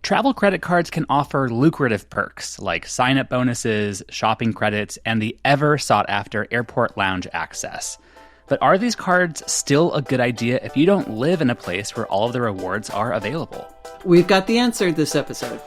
Travel credit cards can offer lucrative perks like sign-up bonuses, shopping credits, and the ever-sought-after airport lounge access. But are these cards still a good idea if you don't live in a place where all of the rewards are available? We've got the answer this episode.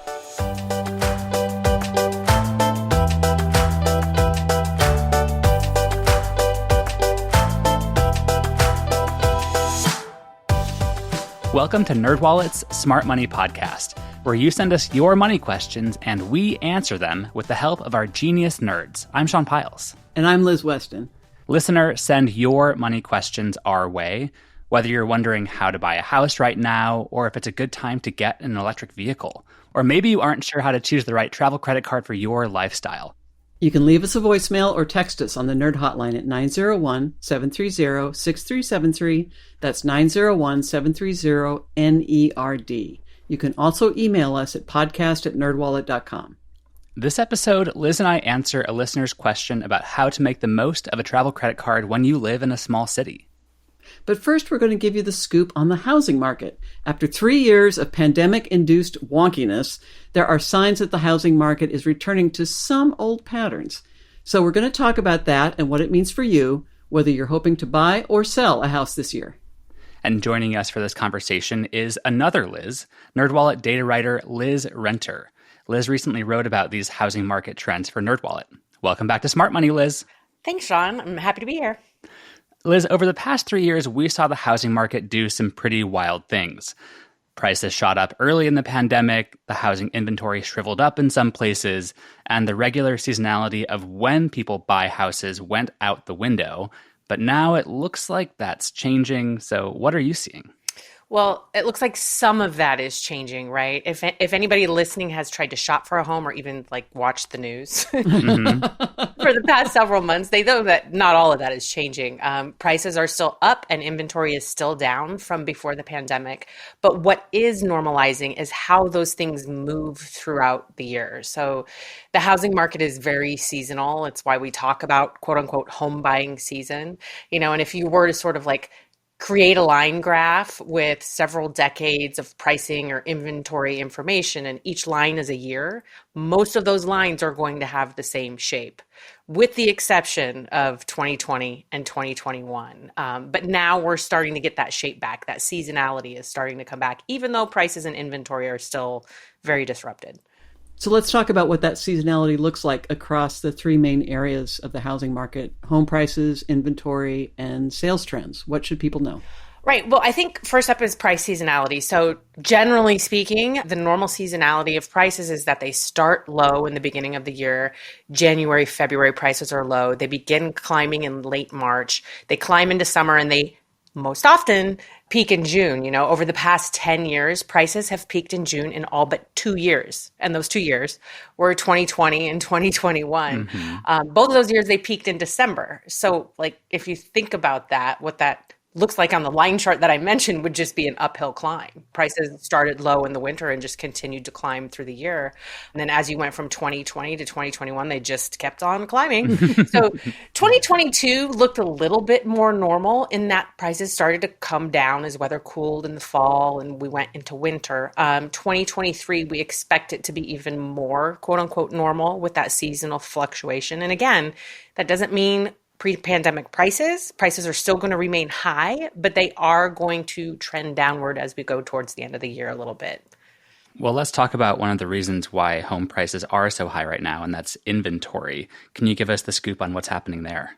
Welcome to NerdWallet's Smart Money Podcast, where you send us your money questions and we answer them with the help of our genius nerds. I'm Sean Piles. And I'm Liz Weston. Listener, send your money questions our way, whether you're wondering how to buy a house right now, or if it's a good time to get an electric vehicle, or maybe you aren't sure how to choose the right travel credit card for your lifestyle. You can leave us a voicemail or text us on the Nerd Hotline at 901-730-6373. That's 901-730-NERD. You can also email us at podcast@nerdwallet.com. This episode, Liz and I answer a listener's question about how to make the most of a travel credit card when you live in a small city. But first, we're going to give you the scoop on the housing market. After 3 years of pandemic-induced wonkiness, there are signs that the housing market is returning to some old patterns. So we're going to talk about that and what it means for you, whether you're hoping to buy or sell a house this year. And joining us for this conversation is another Liz, NerdWallet data writer Liz Renter. Liz recently wrote about these housing market trends for NerdWallet. Welcome back to Smart Money, Liz. Thanks, Sean. I'm happy to be here. Liz, over the past 3 years, we saw the housing market do some pretty wild things. Prices shot up early in the pandemic, the housing inventory shriveled up in some places, and the regular seasonality of when people buy houses went out the window. But now it looks like that's changing. So what are you seeing? Well, it looks like some of that is changing, right? If anybody listening has tried to shop for a home or even watch the news for the past several months, they know that not all of that is changing. Prices are still up and inventory is still down from before the pandemic. But what is normalizing is how those things move throughout the year. So the housing market is very seasonal. It's why we talk about quote unquote home buying season, and if you were to sort of create a line graph with several decades of pricing or inventory information, and each line is a year, most of those lines are going to have the same shape, with the exception of 2020 and 2021. But now we're starting to get that shape back. That seasonality is starting to come back, even though prices and inventory are still very disrupted. So let's talk about what that seasonality looks like across the three main areas of the housing market: home prices, inventory, and sales trends. What should people know? Right. Well, I think first up is price seasonality. So generally speaking, the normal seasonality of prices is that they start low in the beginning of the year. January, February prices are low. They begin climbing in late March. They climb into summer and they most often peak in June. Over the past 10 years, prices have peaked in June in all but 2 years. And those 2 years were 2020 and 2021. Both of those years, they peaked in December. So if you think about that, what that looks like on the line chart that I mentioned would just be an uphill climb. Prices started low in the winter and just continued to climb through the year. And then as you went from 2020 to 2021, they just kept on climbing. So 2022 looked a little bit more normal in that prices started to come down as weather cooled in the fall and we went into winter. 2023, we expect it to be even more quote unquote normal with that seasonal fluctuation. And again, that doesn't mean pre-pandemic prices. Prices are still going to remain high, but they are going to trend downward as we go towards the end of the year a little bit. Well, let's talk about one of the reasons why home prices are so high right now, and that's inventory. Can you give us the scoop on what's happening there?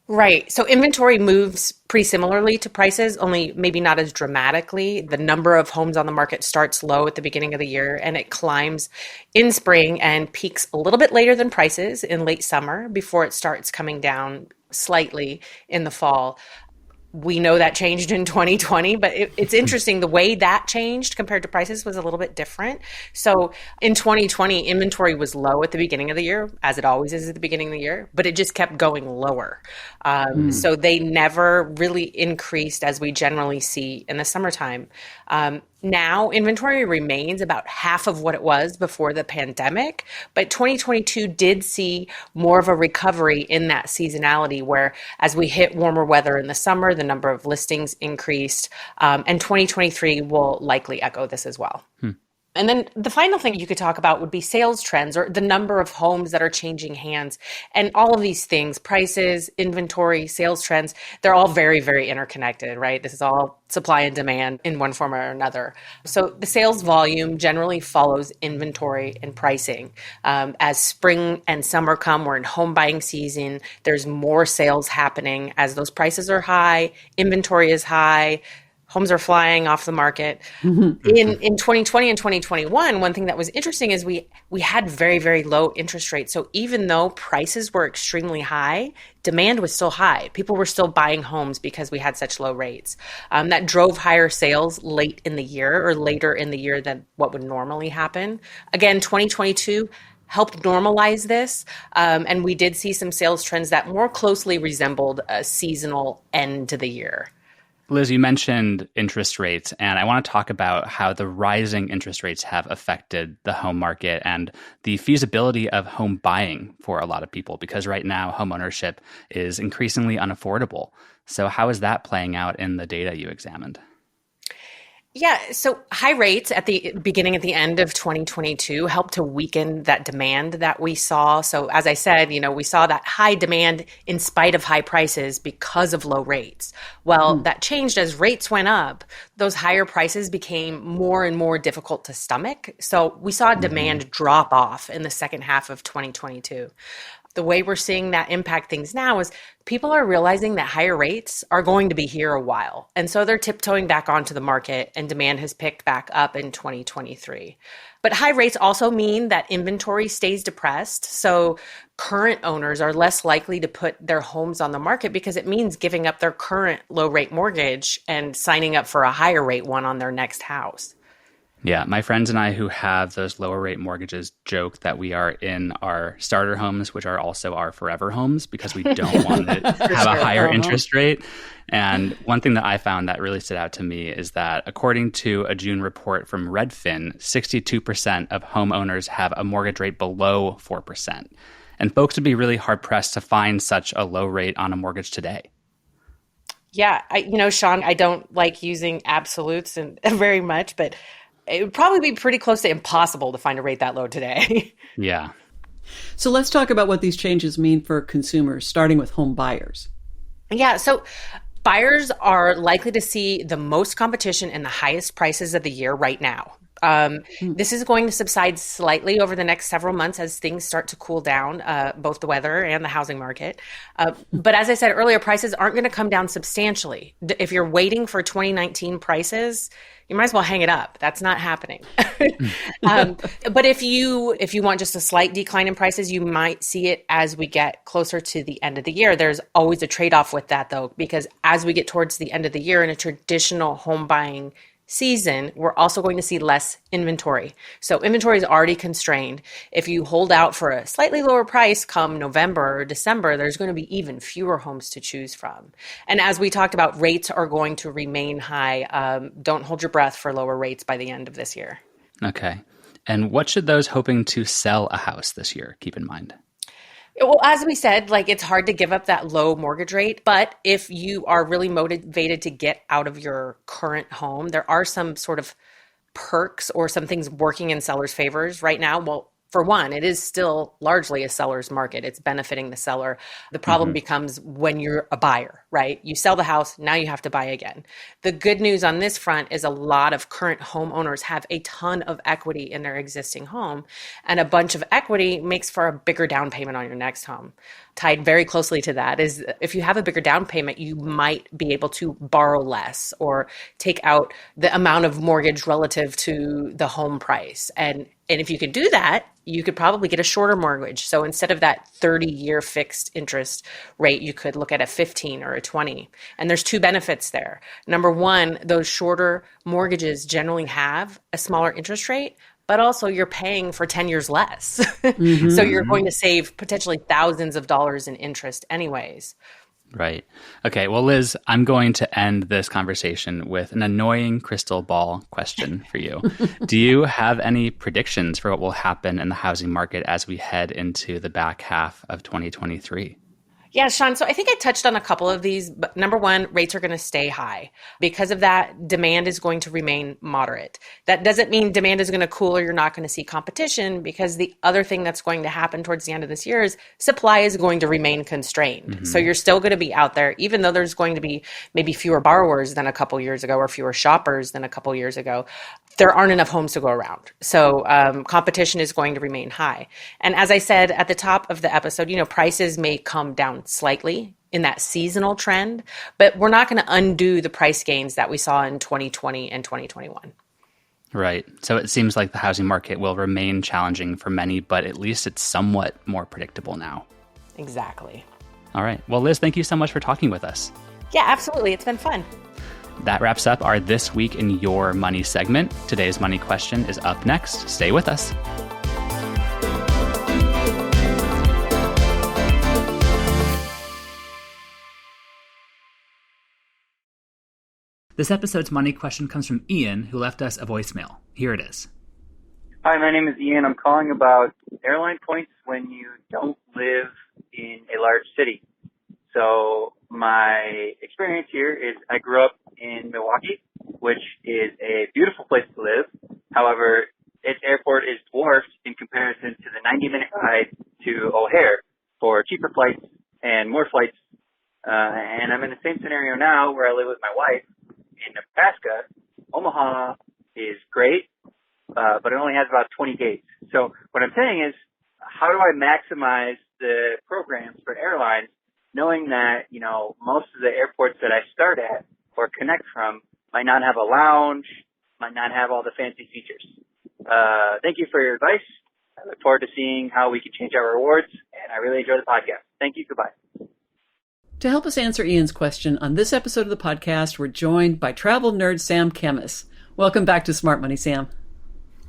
Right. So inventory moves pretty similarly to prices, only maybe not as dramatically. The number of homes on the market starts low at the beginning of the year and it climbs in spring and peaks a little bit later than prices in late summer before it starts coming down slightly in the fall. We know that changed in 2020, but it's interesting. The way that changed compared to prices was a little bit different. So in 2020, inventory was low at the beginning of the year, as it always is at the beginning of the year, but it just kept going lower. So they never really increased as we generally see in the summertime. Now, inventory remains about half of what it was before the pandemic, but 2022 did see more of a recovery in that seasonality where as we hit warmer weather in the summer, the number of listings increased, and 2023 will likely echo this as well. And then the final thing you could talk about would be sales trends or the number of homes that are changing hands. And all of these things, prices, inventory, sales trends, they're all very, very interconnected, right? This is all supply and demand in one form or another. So the sales volume generally follows inventory and pricing. As spring and summer come, we're in home buying season. There's more sales happening as those prices are high, inventory is high, homes are flying off the market. In 2020 and 2021, one thing that was interesting is we had very, very low interest rates. So even though prices were extremely high, demand was still high. People were still buying homes because we had such low rates. That drove higher sales late in the year or later in the year than what would normally happen. Again, 2022 helped normalize this. And we did see some sales trends that more closely resembled a seasonal end to the year. Liz, you mentioned interest rates, and I want to talk about how the rising interest rates have affected the home market and the feasibility of home buying for a lot of people, because right now home ownership is increasingly unaffordable. So how is that playing out in the data you examined? Yeah, so high rates at the end of 2022 helped to weaken that demand that we saw. So as I said, we saw that high demand in spite of high prices because of low rates. Well, that changed as rates went up. Those higher prices became more and more difficult to stomach. So we saw demand drop off in the second half of 2022. The way we're seeing that impact things now is people are realizing that higher rates are going to be here a while. And so they're tiptoeing back onto the market and demand has picked back up in 2023. But high rates also mean that inventory stays depressed. So current owners are less likely to put their homes on the market because it means giving up their current low rate mortgage and signing up for a higher rate one on their next house. Yeah, my friends and I who have those lower rate mortgages joke that we are in our starter homes, which are also our forever homes, because we don't want to have a higher interest rate. And one thing that I found that really stood out to me is that according to a June report from Redfin, 62% of homeowners have a mortgage rate below 4%. And folks would be really hard pressed to find such a low rate on a mortgage today. Yeah, Sean, I don't like using absolutes and very much, but it would probably be pretty close to impossible to find a rate that low today. Yeah. So let's talk about what these changes mean for consumers, starting with home buyers. Yeah, so buyers are likely to see the most competition and the highest prices of the year right now. This is going to subside slightly over the next several months as things start to cool down, both the weather and the housing market. But as I said earlier, prices aren't going to come down substantially. If you're waiting for 2019 prices, you might as well hang it up. That's not happening. But if you want just a slight decline in prices, you might see it as we get closer to the end of the year. There's always a trade-off with that, though, because as we get towards the end of the year in a traditional home buying season, we're also going to see less inventory. So inventory is already constrained. If you hold out for a slightly lower price come November or December, there's going to be even fewer homes to choose from. And as we talked about, rates are going to remain high. Don't hold your breath for lower rates by the end of this year. Okay. And what should those hoping to sell a house this year keep in mind? Well, as we said, it's hard to give up that low mortgage rate. But if you are really motivated to get out of your current home, there are some sort of perks or some things working in sellers' favors right now. Well, for one, it is still largely a seller's market. It's benefiting the seller. The problem becomes when you're a buyer, right? You sell the house, now you have to buy again. The good news on this front is a lot of current homeowners have a ton of equity in their existing home, and a bunch of equity makes for a bigger down payment on your next home. Tied very closely to that is if you have a bigger down payment, you might be able to borrow less or take out the amount of mortgage relative to the home price. And if you can do that, you could probably get a shorter mortgage. So instead of that 30-year fixed interest rate, you could look at a 15 or a 20. And there's two benefits there. Number one, those shorter mortgages generally have a smaller interest rate, but also you're paying for 10 years less. So you're going to save potentially thousands of dollars in interest anyways. Right. Okay. Well, Liz, I'm going to end this conversation with an annoying crystal ball question for you. Do you have any predictions for what will happen in the housing market as we head into the back half of 2023? Yeah, Sean. So I think I touched on a couple of these, but number one, rates are going to stay high. Because of that, demand is going to remain moderate. That doesn't mean demand is going to cool or you're not going to see competition, because the other thing that's going to happen towards the end of this year is supply is going to remain constrained. Mm-hmm. So you're still going to be out there, even though there's going to be maybe fewer borrowers than a couple years ago or fewer shoppers than a couple years ago. There aren't enough homes to go around. So competition is going to remain high. And as I said at the top of the episode, prices may come down slightly in that seasonal trend, but we're not going to undo the price gains that we saw in 2020 and 2021. Right. So it seems like the housing market will remain challenging for many, but at least it's somewhat more predictable now. Exactly. All right. Well, Liz, thank you so much for talking with us. Yeah, absolutely. It's been fun. That wraps up our This Week in Your Money segment. Today's money question is up next. Stay with us. This episode's money question comes from Ian, who left us a voicemail. Here it is. Hi, my name is Ian. I'm calling about airline points when you don't live in a large city. So my experience here is I grew up in Milwaukee, which is a beautiful place to live. However, its airport is dwarfed in comparison to the 90-minute ride to O'Hare for cheaper flights and more flights. And I'm in the same scenario now where I live with my wife in Nebraska. Omaha is great, but it only has about 20 gates. So what I'm saying is, how do I maximize the programs for airlines, knowing that, most of the airports that I start at or connect from might not have a lounge, might not have all the fancy features? Thank you for your advice. I look forward to seeing how we can change our rewards, and I really enjoy the podcast. Thank you. Goodbye. To help us answer Ian's question on this episode of the podcast, we're joined by travel nerd Sam Kemmis. Welcome back to Smart Money, Sam.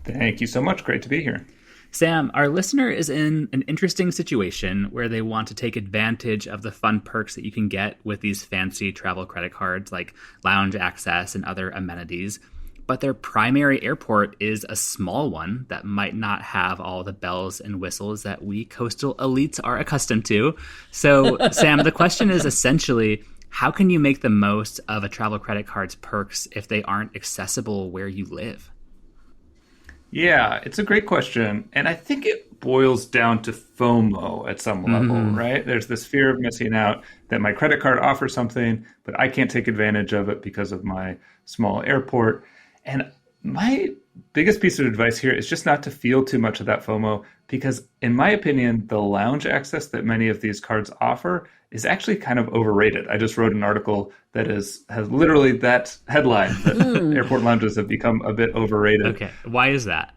Thank you so much. Great to be here. Sam, our listener is in an interesting situation where they want to take advantage of the fun perks that you can get with these fancy travel credit cards like lounge access and other amenities. But their primary airport is a small one that might not have all the bells and whistles that we coastal elites are accustomed to. So, Sam, the question is essentially, how can you make the most of a travel credit card's perks if they aren't accessible where you live? Yeah, it's a great question. And I think it boils down to FOMO at some level, right? There's this fear of missing out that my credit card offers something, but I can't take advantage of it because of my small airport. And my biggest piece of advice here is just not to feel too much of that FOMO, because in my opinion, the lounge access that many of these cards offer is actually kind of overrated. I just wrote an article that has literally that headline, that airport lounges have become a bit overrated. Okay. Why is that?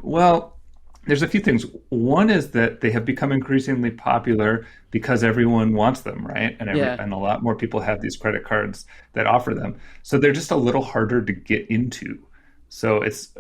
Well, there's a few things. One is that they have become increasingly popular because everyone wants them, right? And a lot more people have these credit cards that offer them. So they're just a little harder to get into. So it's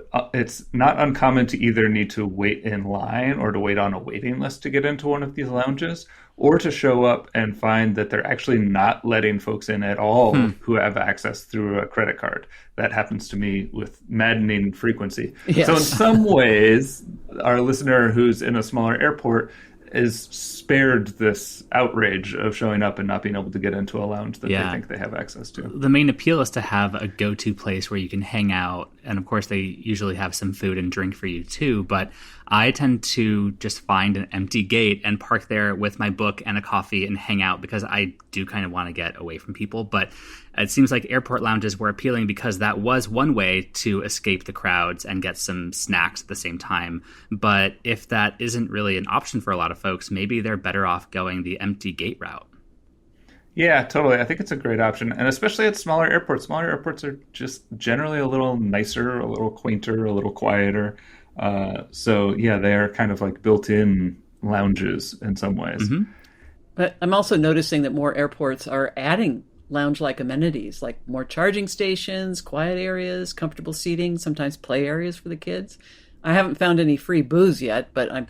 not uncommon to either need to wait in line or to wait on a waiting list to get into one of these lounges, or to show up and find that they're actually not letting folks in at all who have access through a credit card. That happens to me with maddening frequency. Yes. So in some ways, our listener who's in a smaller airport is spared this outrage of showing up and not being able to get into a lounge that they think they have access to. The main appeal is to have a go-to place where you can hang out. And of course, they usually have some food and drink for you too. But I tend to just find an empty gate and park there with my book and a coffee and hang out, because I do kind of want to get away from people. But it seems like airport lounges were appealing because that was one way to escape the crowds and get some snacks at the same time. But if that isn't really an option for a lot of folks, maybe they're better off going the empty gate route. Yeah, totally. I think it's a great option. And especially at smaller airports. Smaller airports are just generally a little nicer, a little quainter, a little quieter. So yeah, they are kind of like built-in lounges in some ways. Mm-hmm. But I'm also noticing that more airports are adding lounge-like amenities, like more charging stations, quiet areas, comfortable seating, sometimes play areas for the kids. I haven't found any free booze yet, but I'm,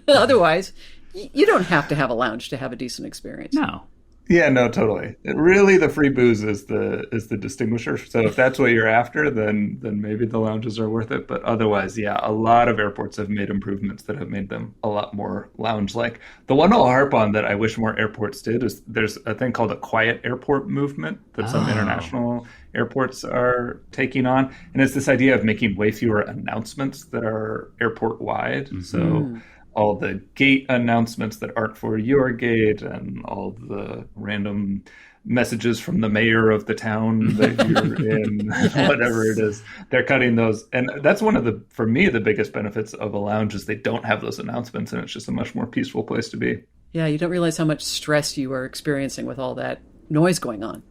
otherwise, you don't have to have a lounge to have a decent experience. No. Yeah, no, totally. Really, the free booze is the distinguisher. So if that's what you're after, then maybe the lounges are worth it. But otherwise, yeah, a lot of airports have made improvements that have made them a lot more lounge-like. The one I'll harp on that I wish more airports did is there's a thing called a quiet airport movement that some international airports are taking on, and it's this idea of making way fewer announcements that are airport-wide. Mm-hmm. So all the gate announcements that aren't for your gate and all the random messages from the mayor of the town that you're in, whatever it is, they're cutting those. And that's one of for me, the biggest benefits of a lounge is they don't have those announcements, and it's just a much more peaceful place to be. Yeah, you don't realize how much stress you are experiencing with all that noise going on.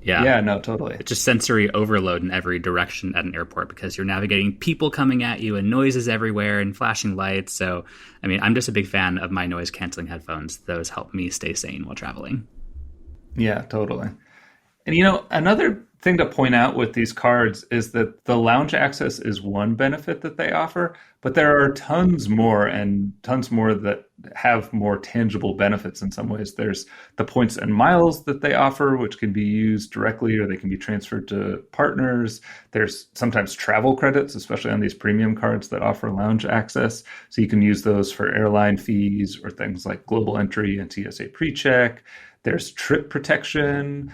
Yeah, no, totally. It's just sensory overload in every direction at an airport because you're navigating people coming at you and noises everywhere and flashing lights. So, I mean, I'm just a big fan of my noise canceling headphones. Those help me stay sane while traveling. Yeah, totally. And, another thing to point out with these cards is that the lounge access is one benefit that they offer, but there are tons more that have more tangible benefits in some ways. There's the points and miles that they offer, which can be used directly or they can be transferred to partners. There's sometimes travel credits, especially on these premium cards that offer lounge access. So you can use those for airline fees or things like global entry and TSA PreCheck. There's trip protection,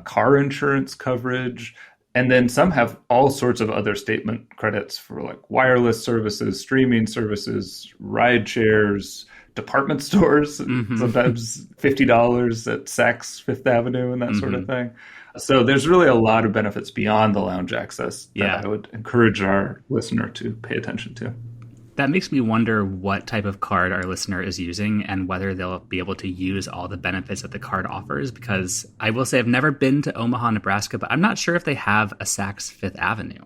car insurance coverage, and then some have all sorts of other statement credits for like wireless services, streaming services, ride shares, department stores, sometimes $50 at Saks Fifth Avenue and that sort of thing. So there's really a lot of benefits beyond the lounge access that I would encourage our listener to pay attention to. That makes me wonder what type of card our listener is using and whether they'll be able to use all the benefits that the card offers, because I will say I've never been to Omaha, Nebraska, but I'm not sure if they have a Saks Fifth Avenue.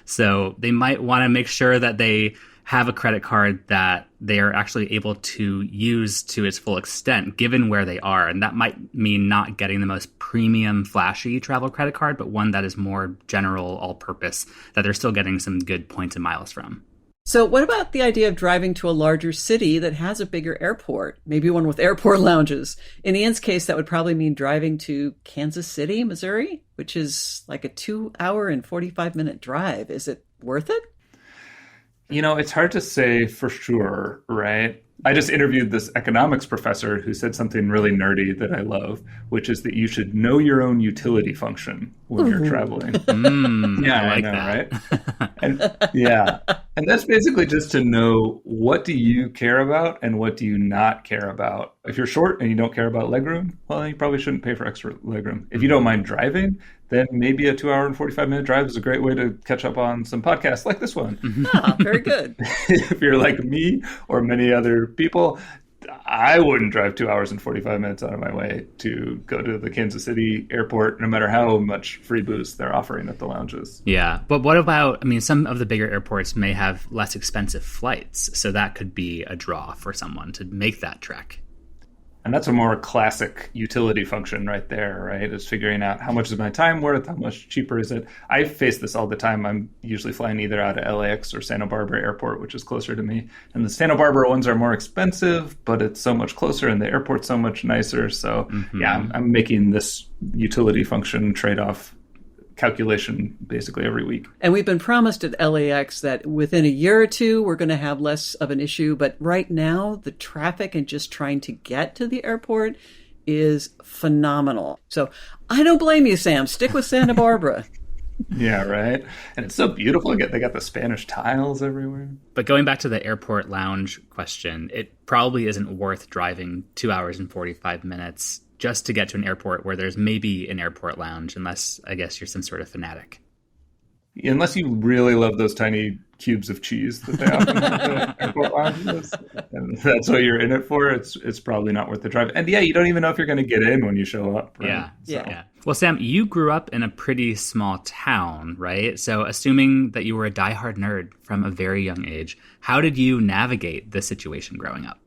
So they might want to make sure that they have a credit card that they are actually able to use to its full extent, given where they are. And that might mean not getting the most premium, flashy travel credit card, but one that is more general, all-purpose, that they're still getting some good points and miles from. So what about the idea of driving to a larger city that has a bigger airport, maybe one with airport lounges? In Ian's case, that would probably mean driving to Kansas City, Missouri, which is like a 2-hour and 45-minute drive. Is it worth it? It's hard to say for sure, right? I just interviewed this economics professor who said something really nerdy that I love, which is that you should know your own utility function when you're traveling. I like that. Right? And that's basically just to know what do you care about and what do you not care about. If you're short and you don't care about legroom, well, you probably shouldn't pay for extra legroom. If you don't mind driving, then maybe a 2-hour and 45-minute drive is a great way to catch up on some podcasts like this one. Very good. If you're like me or many other people, I wouldn't drive 2 hours and 45 minutes out of my way to go to the Kansas City airport, no matter how much free booze they're offering at the lounges. Yeah. But what about, some of the bigger airports may have less expensive flights. So that could be a draw for someone to make that trek. And that's a more classic utility function right there, right? Is figuring out how much is my time worth, how much cheaper is it? I face this all the time. I'm usually flying either out of LAX or Santa Barbara Airport, which is closer to me. And the Santa Barbara ones are more expensive, but it's so much closer and the airport's so much nicer. So I'm making this utility function trade-off calculation basically every week. And we've been promised at LAX that within a year or two, we're going to have less of an issue. But right now, the traffic and just trying to get to the airport is phenomenal. So I don't blame you, Sam. Stick with Santa Barbara. Yeah, right. And it's so beautiful. They got the Spanish tiles everywhere. But going back to the airport lounge question, it probably isn't worth driving 2 hours and 45 minutes just to get to an airport where there's maybe an airport lounge, unless, I guess, you're some sort of fanatic. Unless you really love those tiny cubes of cheese that they often have at airport lounges, and that's what you're in it for, it's probably not worth the drive. And you don't even know if you're going to get in when you show up. Right? Yeah. Well, Sam, you grew up in a pretty small town, right? So assuming that you were a diehard nerd from a very young age, how did you navigate this situation growing up?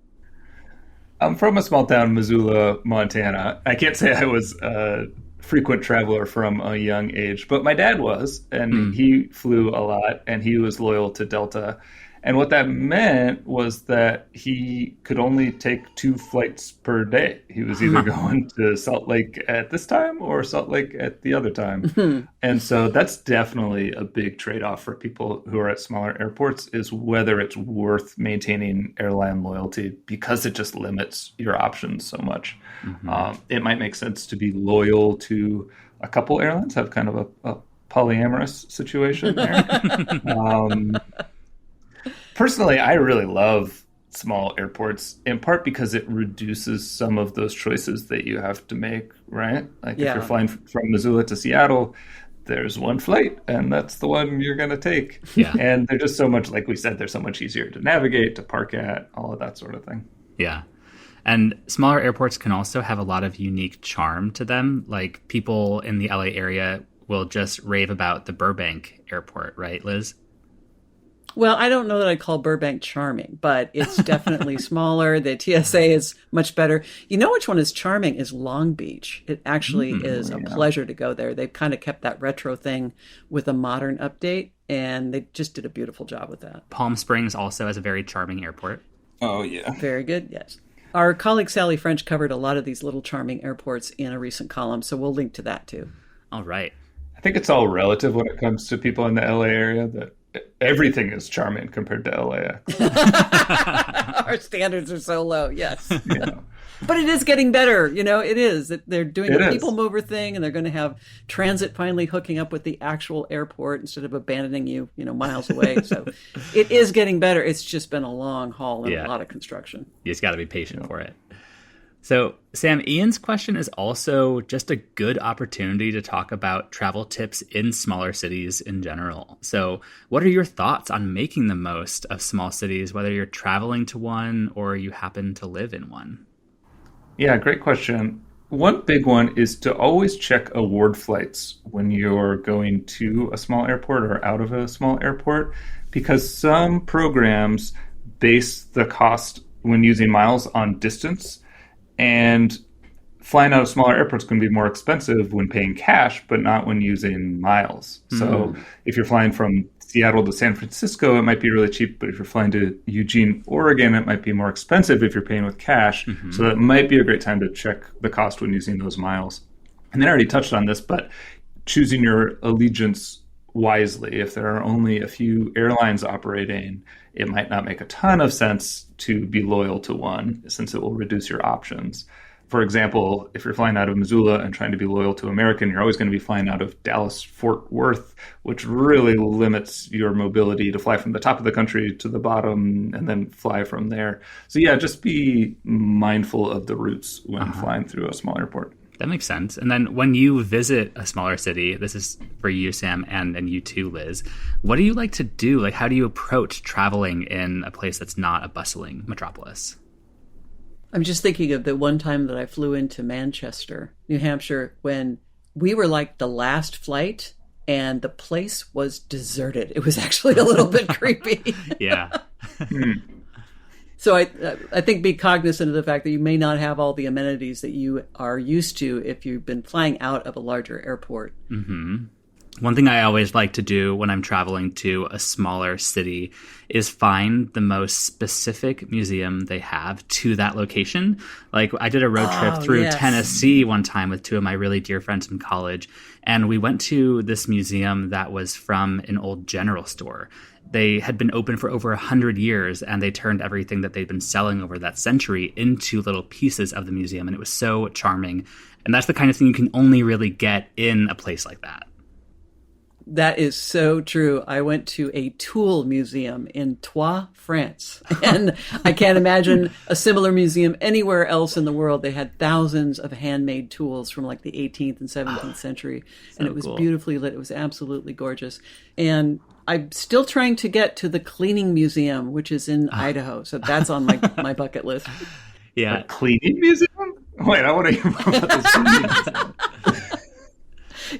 I'm from a small town, Missoula, Montana. I can't say I was a frequent traveler from a young age, but my dad was, and he flew a lot, and he was loyal to Delta. And what that meant was that he could only take 2 flights per day. He was either going to Salt Lake at this time or Salt Lake at the other time. And so that's definitely a big trade-off for people who are at smaller airports, is whether it's worth maintaining airline loyalty, because it just limits your options so much. It might make sense to be loyal to a couple airlines, have kind of a polyamorous situation there. Personally, I really love small airports, in part because it reduces some of those choices that you have to make, right? Like if you're flying from Missoula to Seattle, there's one flight and that's the one you're going to take. Yeah. And they're just so much, like we said, they're so much easier to navigate, to park at, all of that sort of thing. Yeah. And smaller airports can also have a lot of unique charm to them. Like people in the LA area will just rave about the Burbank airport, right, Liz? Well, I don't know that I'd call Burbank charming, but it's definitely smaller. The TSA is much better. You know which one is charming is Long Beach. It actually is a pleasure to go there. They've kind of kept that retro thing with a modern update, and they just did a beautiful job with that. Palm Springs also has a very charming airport. Oh, yeah. Very good, yes. Our colleague Sally French covered a lot of these little charming airports in a recent column, so we'll link to that too. All right. I think it's all relative when it comes to people in the LA area, that everything is charming compared to LAX. Our standards are so low, yes. Yeah. But it is getting better. It is. They're doing the people mover thing, and they're going to have transit finally hooking up with the actual airport instead of abandoning you, miles away. So it is getting better. It's just been a long haul and a lot of construction. You just got to be patient for it. So, Sam, Ian's question is also just a good opportunity to talk about travel tips in smaller cities in general. So, what are your thoughts on making the most of small cities, whether you're traveling to one or you happen to live in one? Yeah, great question. One big one is to always check award flights when you're going to a small airport or out of a small airport, because some programs base the cost when using miles on distance. And flying out of smaller airports can be more expensive when paying cash, but not when using miles. So if you're flying from Seattle to San Francisco, it might be really cheap. But if you're flying to Eugene, Oregon, it might be more expensive if you're paying with cash. So that might be a great time to check the cost when using those miles. And then I already touched on this, but choosing your allegiance wisely. If there are only a few airlines operating, it might not make a ton of sense to be loyal to one, since it will reduce your options. For example, if you're flying out of Missoula and trying to be loyal to American, you're always going to be flying out of Dallas Fort Worth, which really limits your mobility to fly from the top of the country to the bottom and then fly from there. So yeah, just be mindful of the routes when flying through a small airport. That makes sense. And then when you visit a smaller city, this is for you, Sam, and you too, Liz, what do you like to do? Like, how do you approach traveling in a place that's not a bustling metropolis? I'm just thinking of the one time that I flew into Manchester, New Hampshire, when we were like the last flight and the place was deserted. It was actually a little bit creepy. Yeah. So I think be cognizant of the fact that you may not have all the amenities that you are used to if you've been flying out of a larger airport. One thing I always like to do when I'm traveling to a smaller city is find the most specific museum they have to that location. Like I did a road trip through Tennessee one time with 2 of my really dear friends from college, and we went to this museum that was from an old general store. They had been open for over 100 years, and they turned everything that they'd been selling over that century into little pieces of the museum, and it was so charming. And that's the kind of thing you can only really get in a place like that. That is so true. I went to a tool museum in Troyes, France, and I can't imagine a similar museum anywhere else in the world. They had thousands of handmade tools from like the 18th and 17th century, and it was beautifully lit. It was absolutely gorgeous. And I'm still trying to get to the cleaning museum, which is in Idaho. So that's on my bucket list. Yeah. A cleaning museum? Wait, I want to hear more about this cleaning museum.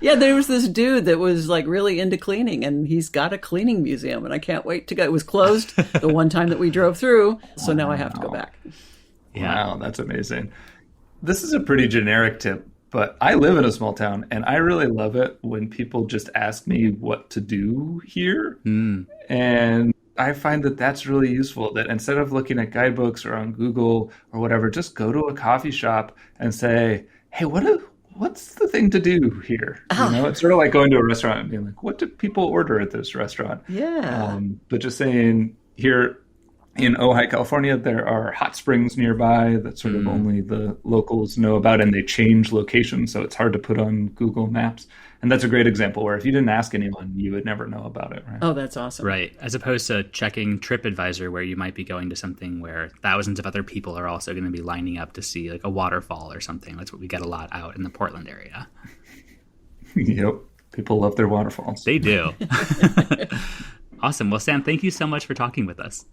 Yeah, there was this dude that was like really into cleaning, and he's got a cleaning museum, and I can't wait to go. It was closed the one time that we drove through, so now I have to go back. Yeah. Wow, that's amazing. This is a pretty generic tip, but I live in a small town, and I really love it when people just ask me what to do here. And I find that that's really useful, that instead of looking at guidebooks or on Google or whatever, just go to a coffee shop and say, hey, what's the thing to do here? You know, it's sort of like going to a restaurant and being like, what do people order at this restaurant? Yeah. But just saying, here in Ojai, California, there are hot springs nearby that sort of only the locals know about, and they change location, so it's hard to put on Google Maps. And that's a great example where if you didn't ask anyone, you would never know about it, right? Oh, that's awesome. Right. As opposed to checking TripAdvisor, where you might be going to something where thousands of other people are also going to be lining up to see like a waterfall or something. That's what we get a lot out in the Portland area. Yep. People love their waterfalls. They do. Awesome. Well, Sam, thank you so much for talking with us.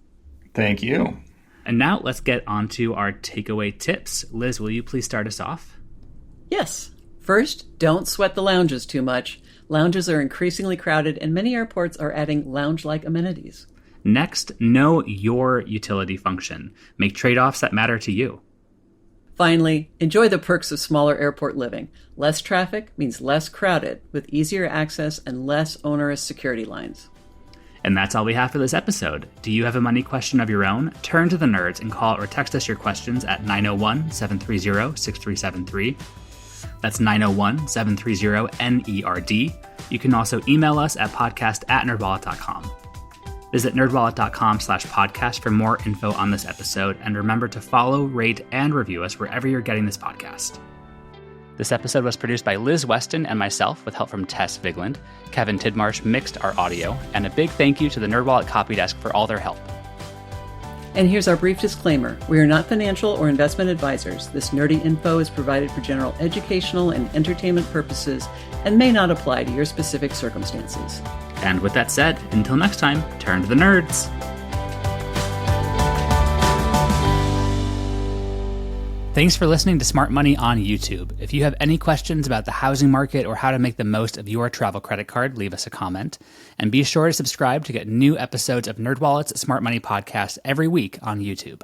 Thank you. And now let's get on to our takeaway tips. Liz, will you please start us off? Yes. First, don't sweat the lounges too much. Lounges are increasingly crowded, and many airports are adding lounge-like amenities. Next, know your utility function. Make trade-offs that matter to you. Finally, enjoy the perks of smaller airport living. Less traffic means less crowded, with easier access and less onerous security lines. And that's all we have for this episode. Do you have a money question of your own? Turn to the nerds and call or text us your questions at 901-730-6373. That's 901-730-NERD. You can also email us at podcast@nerdwallet.com. Visit nerdwallet.com/podcast for more info on this episode, and remember to follow, rate, and review us wherever you're getting this podcast. This episode was produced by Liz Weston and myself with help from Tess Vigland. Kevin Tidmarsh mixed our audio, and a big thank you to the NerdWallet Copy Desk for all their help. And here's our brief disclaimer. We are not financial or investment advisors. This nerdy info is provided for general educational and entertainment purposes and may not apply to your specific circumstances. And with that said, until next time, turn to the nerds. Thanks for listening to Smart Money on YouTube. If you have any questions about the housing market or how to make the most of your travel credit card, leave us a comment. And be sure to subscribe to get new episodes of NerdWallet's Smart Money podcast every week on YouTube.